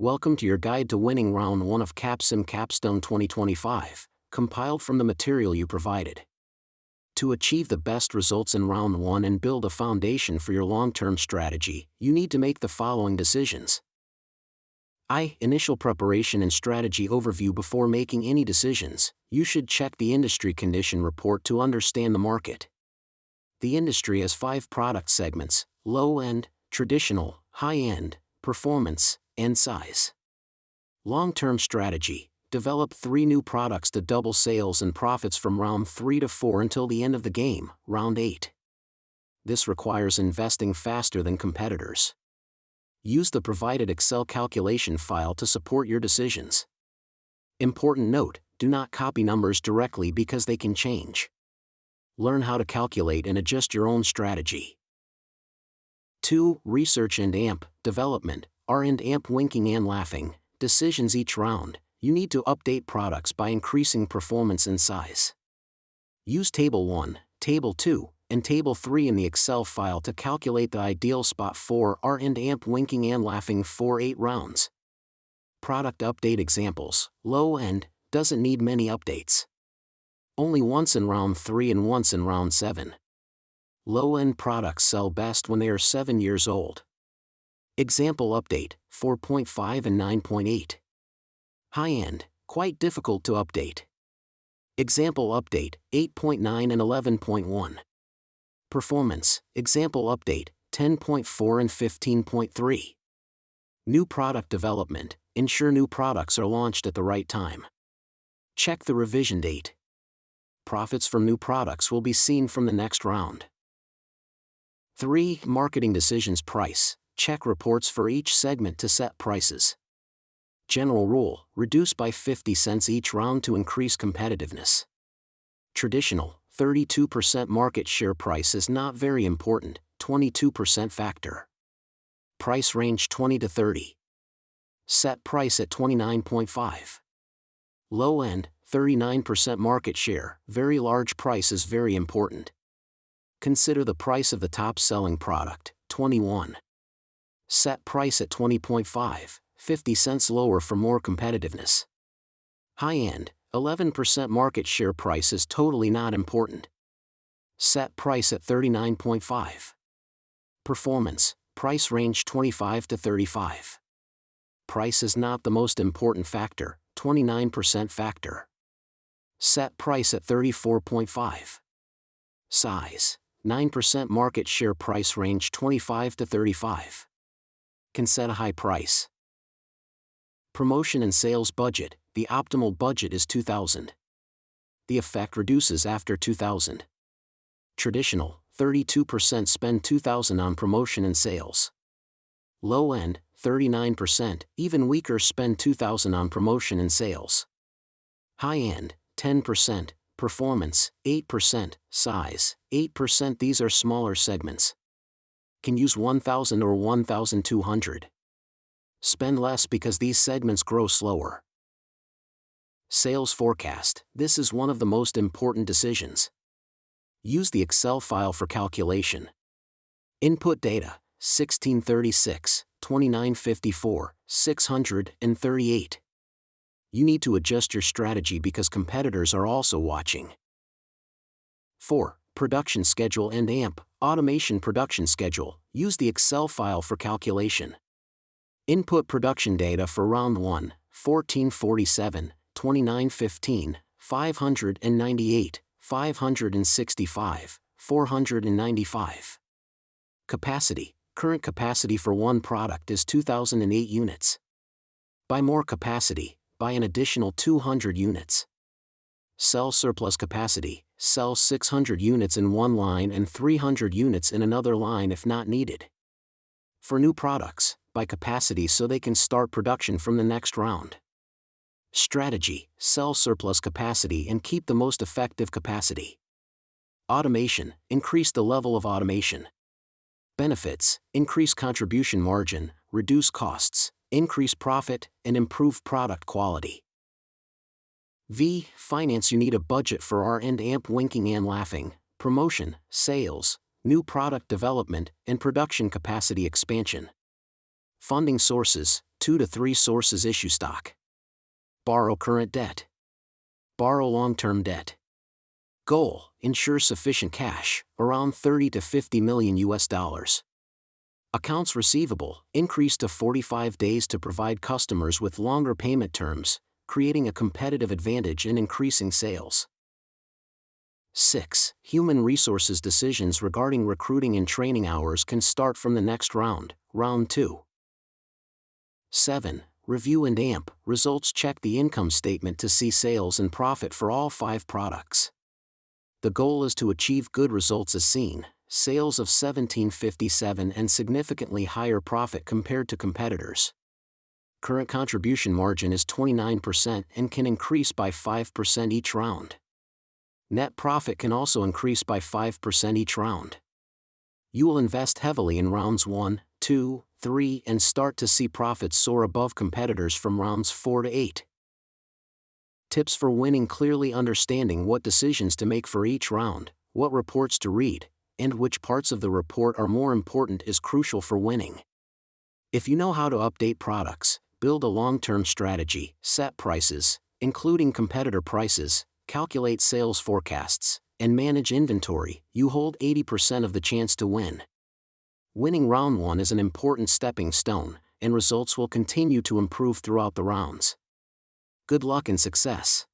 Welcome to your guide to winning Round 1 of CAPSIM CAPSTONE 2025, compiled from the material you provided. To achieve the best results in Round 1 and build a foundation for your long-term strategy, you need to make the following decisions. Initial preparation and strategy overview. Before making any decisions, you should check the industry condition report to understand the market. The industry has 5 product segments: low-end, traditional, high-end, performance, and size. Long-term strategy: develop 3 new products to double sales and profits from Round 3 to 4 until the end of the game, Round 8. This requires investing faster than competitors. Use the provided Excel calculation file to support your decisions. Important note: do not copy numbers directly because they can change. Learn how to calculate and adjust your own strategy. 2. Research and AMP, development, R&AMP winking and laughing, decisions. Each round, you need to update products by increasing performance and size. Use Table 1, Table 2, and Table 3 in the Excel file to calculate the ideal spot for R&AMP winking and laughing for 8 rounds. Product update examples: low end, doesn't need many updates. Only once in Round 3 and once in Round 7. Low-end products sell best when they are 7 years old. Example update, 4.5 and 9.8. High-end, quite difficult to update. Example update, 8.9 and 11.1. Performance, example update, 10.4 and 15.3. New product development, ensure new products are launched at the right time. Check the revision date. Profits from new products will be seen from the next round. 3. Marketing decisions. Price, check reports for each segment to set prices. General rule: reduce by 50 cents each round to increase competitiveness. Traditional, 32% market share. Price is not very important, 22% factor. Price range 20 to 30. Set price at 29.5. Low end, 39% market share, very large. Price is very important. Consider the price of the top selling product, 21. Set price at 20.5, 50 cents lower for more competitiveness. High end, 11% market share. Price is totally not important. Set price at 39.5. Performance, price range 25 to 35. Price is not the most important factor, 29% factor. Set price at 34.5. Size, 9% market share. Price range 25 to 35. Can set a high price. Promotion and sales budget: the optimal budget is $2,000. The effect reduces after $2,000. Traditional, 32% spend $2,000 on promotion and sales. Low end, 39%, even weaker, spend $2,000 on promotion and sales. High end, 10%, performance, 8%, size, 8%. These are smaller segments. Can use 1,000 or 1,200. Spend less because these segments grow slower. Sales forecast: this is one of the most important decisions. Use the Excel file for calculation. Input data, 1636, 2954, 638. You need to adjust your strategy because competitors are also watching. 4. Production schedule and AMP, automation. Production schedule: use the Excel file for calculation. Input production data for Round 1, 1447, 2915, 598, 565, 495. Capacity: current capacity for one product is 2008 units. Buy more capacity, buy an additional 200 units. Sell surplus capacity: sell 600 units in one line and 300 units in another line if not needed. For new products, buy capacity so they can start production from the next round. Strategy: sell surplus capacity and keep the most effective capacity. Automation: increase the level of automation. Benefits: increase contribution margin, reduce costs, increase profit, and improve product quality. Finance: you need a budget for R&AMP winking and laughing, promotion, sales, new product development, and production capacity expansion. Funding sources: 2 to 3 sources issue stock. Borrow current debt. Borrow long-term debt. Goal: ensure sufficient cash, around 30 to 50 million US dollars. Accounts receivable, increase to 45 days to provide customers with longer payment terms, creating a competitive advantage and increasing sales. 6. Human resources decisions regarding recruiting and training hours can start from the next round, round 2. 7. Review and AMP results. Check the income statement to see sales and profit for all 5 products. The goal is to achieve good results as seen, sales of $17.57 and significantly higher profit compared to competitors. Current contribution margin is 29% and can increase by 5% each round. Net profit can also increase by 5% each round. You will invest heavily in rounds 1, 2, 3 and start to see profits soar above competitors from rounds 4 to 8. Tips for winning: clearly understanding what decisions to make for each round, what reports to read, and which parts of the report are more important is crucial for winning. If you know how to update products, build a long-term strategy, set prices, including competitor prices, calculate sales forecasts, and manage inventory, you hold 80% of the chance to win. Winning round 1 is an important stepping stone, and results will continue to improve throughout the rounds. Good luck and success.